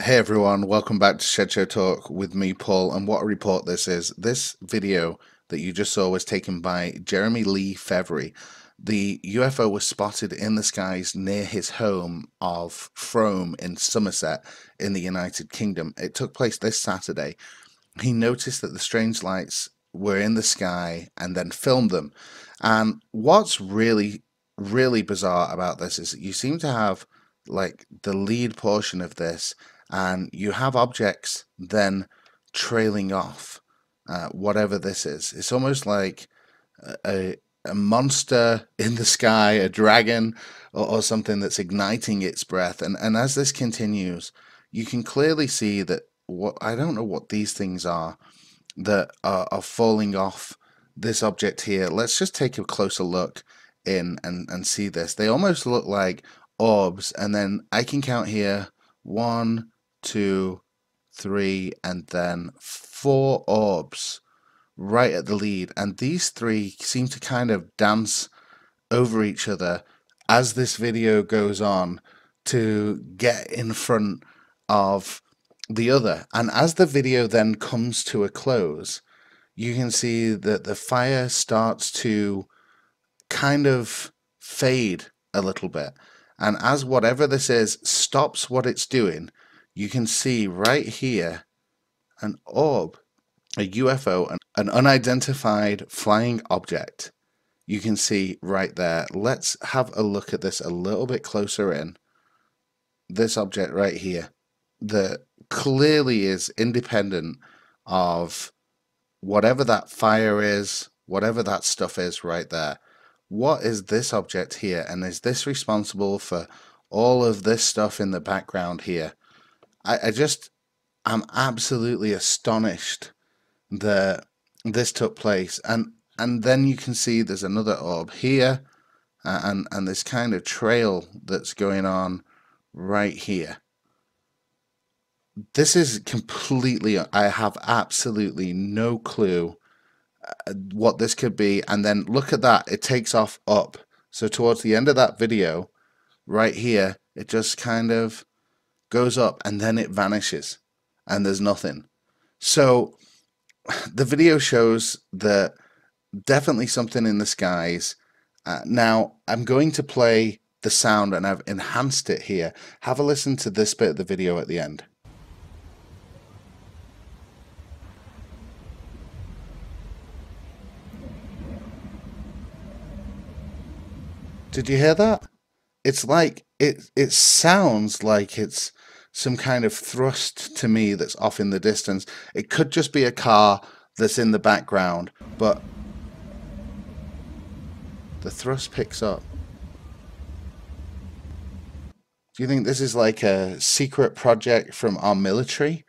Hey everyone, welcome back to Shed Show Talk with me, Paul, and what a report this is. This video that you just saw was taken by Jeremy Lee Fevry. The UFO was spotted in the skies near his home of Frome in Somerset in the United Kingdom. It took place this Saturday. He noticed that the strange lights were in the sky and then filmed them. And what's really bizarre about this is that you seem to have like the lead portion of this and you have objects then trailing off, whatever this is. It's almost like a monster in the sky, a dragon, or something that's igniting its breath. And as this continues, you can clearly see that what I don't know what these things are that are falling off this object here. Let's just take a closer look in and see this. They almost look like orbs, and then I can count here 1, 2, 3, and then 4 orbs right at the lead. And these three seem to kind of dance over each other as this video goes on to get in front of the other. And as the video then comes to a close, you can see that the fire starts to kind of fade a little bit. And as whatever this is stops what it's doing, you can see right here an orb, a UFO, an unidentified flying object. You can see right there. Let's have a look at this a little bit closer in. This object right here that clearly is independent of whatever that fire is, whatever that stuff is right there. What is this object here? And is this responsible for all of this stuff in the background here? I'm absolutely astonished that this took place. And then you can see there's another orb here, and this kind of trail that's going on right here. This is completely, I have absolutely no clue what this could be. And then look at that, it takes off up. So towards the end of that video, right here, it just kind of goes up and then it vanishes and there's nothing. So the video shows that definitely something in the skies. Now I'm going to play the sound and I've enhanced it here. Have a listen to this bit of the video at the end. Did you hear that? It's like it sounds like it's some kind of thrust to me that's off in the distance. It could just be a car that's in the background, but the thrust picks up. Do you think this is like a secret project from our military?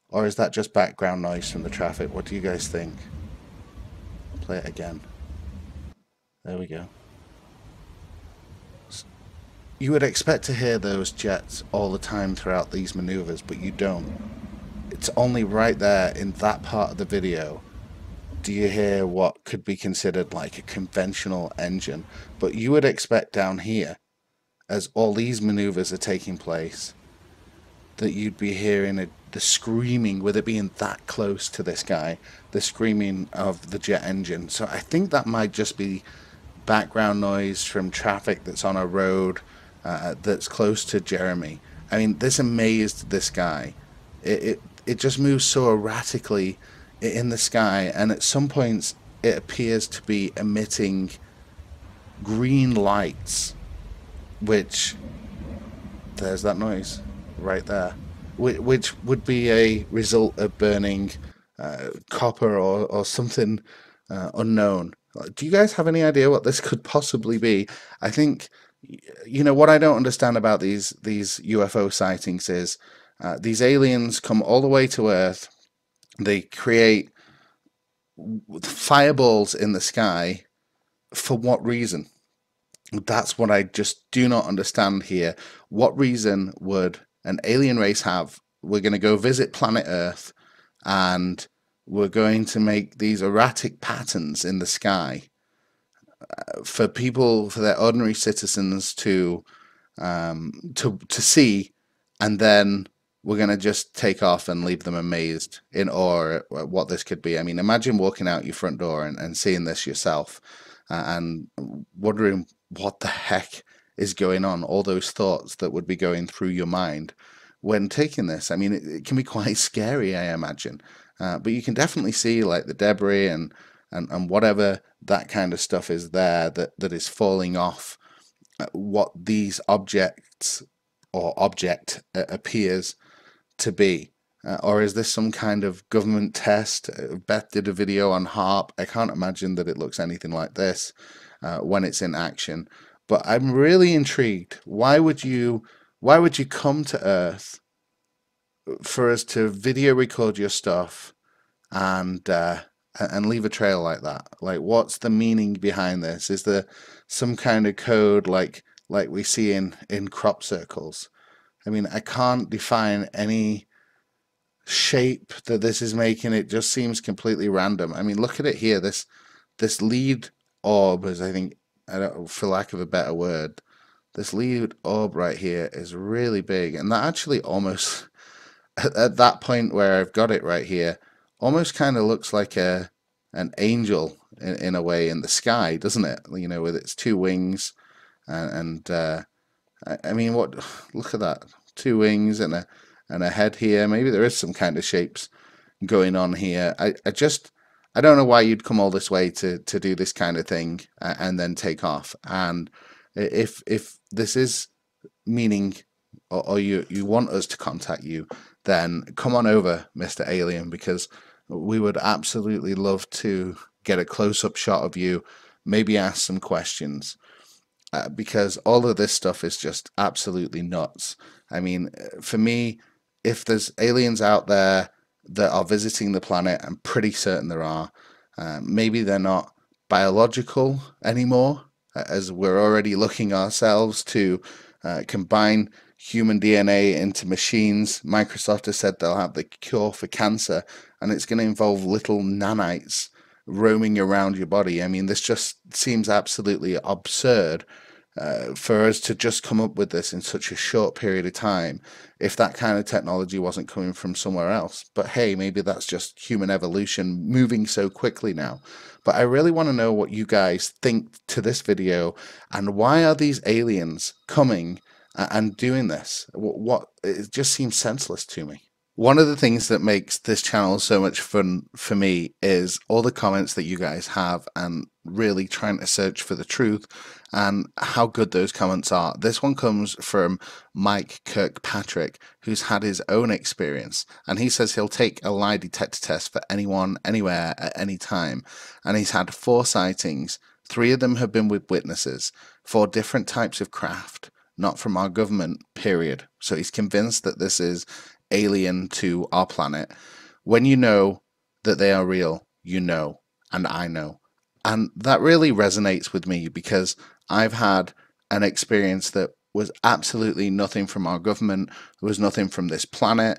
Or is that just background noise from the traffic? What do you guys think? Play it again. There we go. You would expect to hear those jets all the time throughout these maneuvers, but you don't. It's only right there in that part of the video do you hear what could be considered like a conventional engine. But you would expect down here, as all these maneuvers are taking place, that you'd be hearing the screaming, with it being that close to this guy, the screaming of the jet engine. So I think that might just be background noise from traffic that's on a road that's close to Jeremy. I mean, this amazed this guy. It just moves so erratically in the sky, and at some points it appears to be emitting green lights, which, there's that noise right there, which would be a result of burning copper or something unknown. Do you guys have any idea what this could possibly be? I think, you know, what I don't understand about these UFO sightings is these aliens come all the way to Earth. They create fireballs in the sky. For what reason? That's what I just do not understand here. What reason would an alien race have? We're going to go visit planet Earth and we're going to make these erratic patterns in the sky for people, for their ordinary citizens to to see, and then we're going to just take off and leave them amazed in awe at what this could be. I mean, imagine walking out your front door and seeing this yourself, and wondering what the heck is going on, all those thoughts that would be going through your mind when taking this. I mean, it can be quite scary, I imagine. But you can definitely see like the debris and whatever that kind of stuff is there that is falling off what these objects or object appears to be. Or is this some kind of government test? Beth did a video on HARP. I can't imagine that it looks anything like this when it's in action. But I'm really intrigued. Why would you come to Earth for us to video record your stuff and leave a trail like that? Like, what's the meaning behind this? Is there some kind of code like we see in crop circles? I mean, I can't define any shape that this is making. It just seems completely random. I mean, look at it here. This lead orb is, I think, I don't, for lack of a better word, this lead orb right here is really big, and that actually almost at that point where I've got it right here, almost kind of looks like an angel in a way in the sky, doesn't it? You know, with its two wings and I mean, what? Look at that, two wings and a head here. Maybe there is some kind of shapes going on here. I don't know why you'd come all this way to do this kind of thing and then take off. And if this is meaning or you want us to contact you, then come on over, Mr. Alien, because we would absolutely love to get a close-up shot of you, maybe ask some questions, because all of this stuff is just absolutely nuts. I mean, for me, if there's aliens out there that are visiting the planet, I'm pretty certain there are. Maybe they're not biological anymore, as we're already looking ourselves to combine human DNA into machines. Microsoft has said they'll have the cure for cancer, and it's going to involve little nanites roaming around your body. I mean, this just seems absolutely absurd for us to just come up with this in such a short period of time if that kind of technology wasn't coming from somewhere else. But hey, maybe that's just human evolution moving so quickly now. But I really want to know what you guys think to this video, and why are these aliens coming and doing this? What it just seems senseless to me. One of the things that makes this channel so much fun for me is all the comments that you guys have and really trying to search for the truth and how good those comments are. This one comes from Mike Kirkpatrick, who's had his own experience, and he says he'll take a lie detector test for anyone, anywhere, at any time. And he's had 4 sightings. 3 of them have been with witnesses, 4 different types of craft, not from our government, period. So he's convinced that this is alien to our planet. When you know that they are real, you know, and I know. And that really resonates with me because I've had an experience that was absolutely nothing from our government, there was nothing from this planet,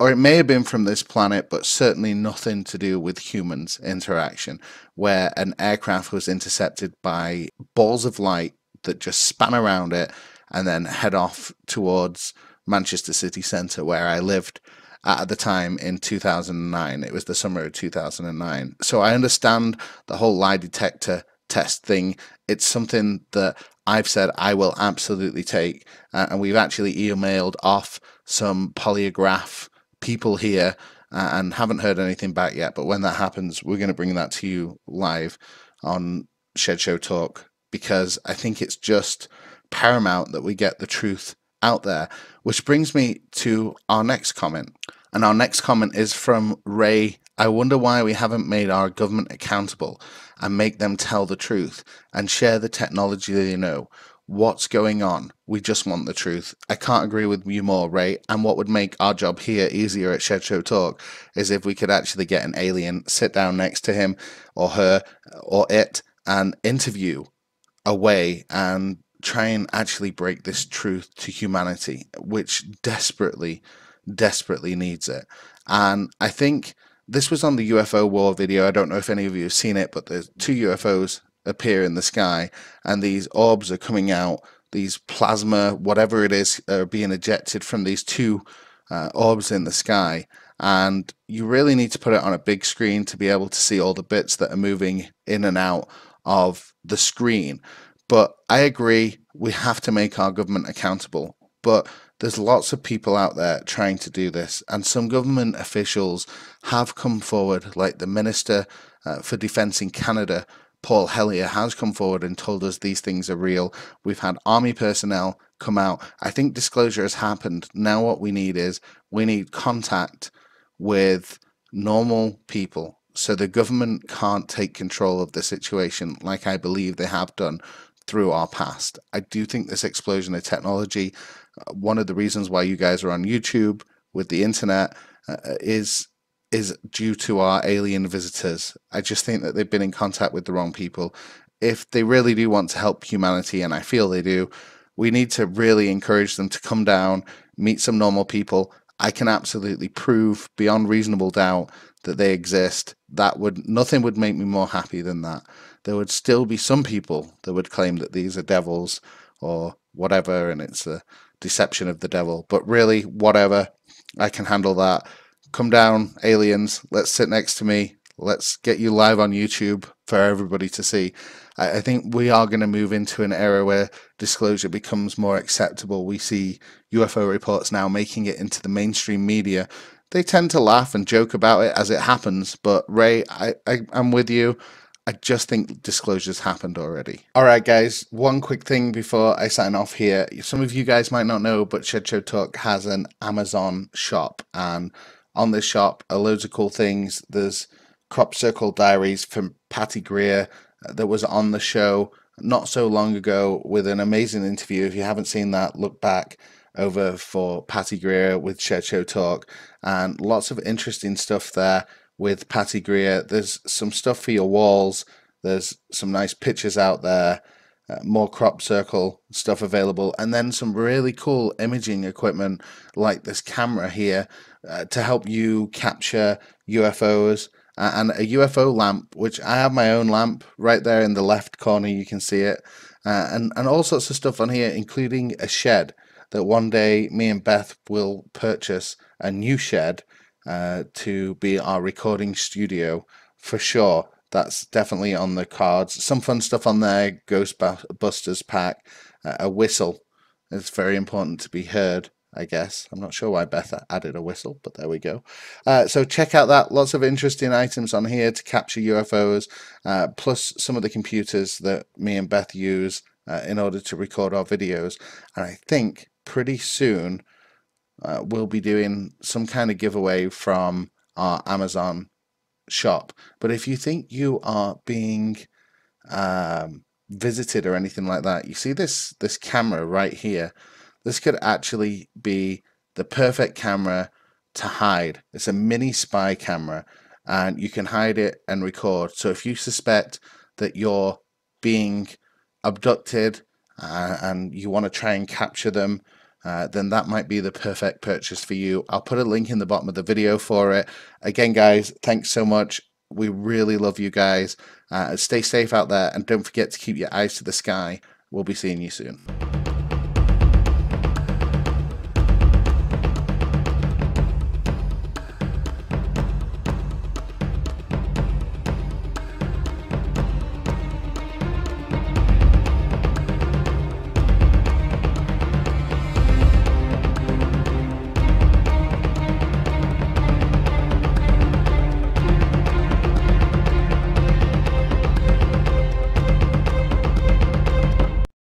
or it may have been from this planet, but certainly nothing to do with humans interaction, where an aircraft was intercepted by balls of light that just span around it and then head off towards Manchester city centre, where I lived at the time in 2009. It was the summer of 2009. So I understand the whole lie detector test thing. It's something that I've said I will absolutely take. And we've actually emailed off some polygraph people here and haven't heard anything back yet. But when that happens, we're going to bring that to you live on Shed Show Talk, because I think it's just paramount that we get the truth out there. Which brings me to our next comment. And our next comment is from Ray. I wonder why we haven't made our government accountable and make them tell the truth and share the technology they know. What's going on? We just want the truth. I can't agree with you more, Ray. And what would make our job here easier at Shed Show Talk is if we could actually get an alien, sit down next to him or her or it, and interview away and try and actually break this truth to humanity, which desperately needs it. And I think this was on the UFO war video. I don't know if any of you have seen it, but there's 2 UFOs appear in the sky and these orbs are coming out these plasma, whatever it is, are being ejected from these two orbs in the sky. And you really need to put it on a big screen to be able to see all the bits that are moving in and out of the screen. But I agree, we have to make our government accountable. But there's lots of people out there trying to do this, and some government officials have come forward, like the Minister for Defence in Canada, Paul Hellyer, has come forward and told us these things are real. We've had army personnel come out. I think disclosure has happened. Now what we need is we need contact with normal people, so the government can't take control of the situation like I believe they have done through our past. I do think this explosion of technology, one of the reasons why you guys are on YouTube with the internet, is due to our alien visitors. I just think that they've been in contact with the wrong people. If they really do want to help humanity, and I feel they do, we need to really encourage them to come down, meet some normal people. I can absolutely prove beyond reasonable doubt that they exist. Nothing would make me more happy than that. There would still be some people that would claim that these are devils or whatever, and it's a deception of the devil. But really, whatever, I can handle that. Come down, aliens. Let's sit next to me. Let's get you live on YouTube for everybody to see. I think we are going to move into an era where disclosure becomes more acceptable. We see UFO reports now making it into the mainstream media. They tend to laugh and joke about it as it happens, but Ray, I'm with you. I just think disclosure's happened already. All right, guys, one quick thing before I sign off here. Some of you guys might not know, but Shed Show Talk has an Amazon shop, and on this shop are loads of cool things. There's crop circle diaries from Patty Greer that was on the show not so long ago with an amazing interview. If you haven't seen that, look back over for Patty Greer with Shed Show Talk, and lots of interesting stuff there with Patty Greer. There's some stuff for your walls. There's some nice pictures out there, more crop circle stuff available, and then some really cool imaging equipment like this camera here to help you capture UFOs, and a UFO lamp, which I have my own lamp right there in the left corner. You can see it, and all sorts of stuff on here, including a shed that one day me and Beth will purchase a new shed to be our recording studio for sure. That's definitely on the cards. Some fun stuff on there. Ghostbusters pack, a whistle. It's very important to be heard, I guess. I'm not sure why Beth added a whistle, but there we go. So check out that. Lots of interesting items on here to capture UFOs, plus some of the computers that me and Beth use in order to record our videos. And I think pretty soon we'll be doing some kind of giveaway from our Amazon shop. But if you think you are being visited or anything like that, you see this camera right here. This could actually be the perfect camera to hide. It's a mini spy camera, and you can hide it and record. So if you suspect that you're being abducted and you want to try and capture them, then that might be the perfect purchase for you. I'll put a link in the bottom of the video for it. Again, guys, thanks so much. We really love you guys. Stay safe out there, and don't forget to keep your eyes to the sky. We'll be seeing you soon.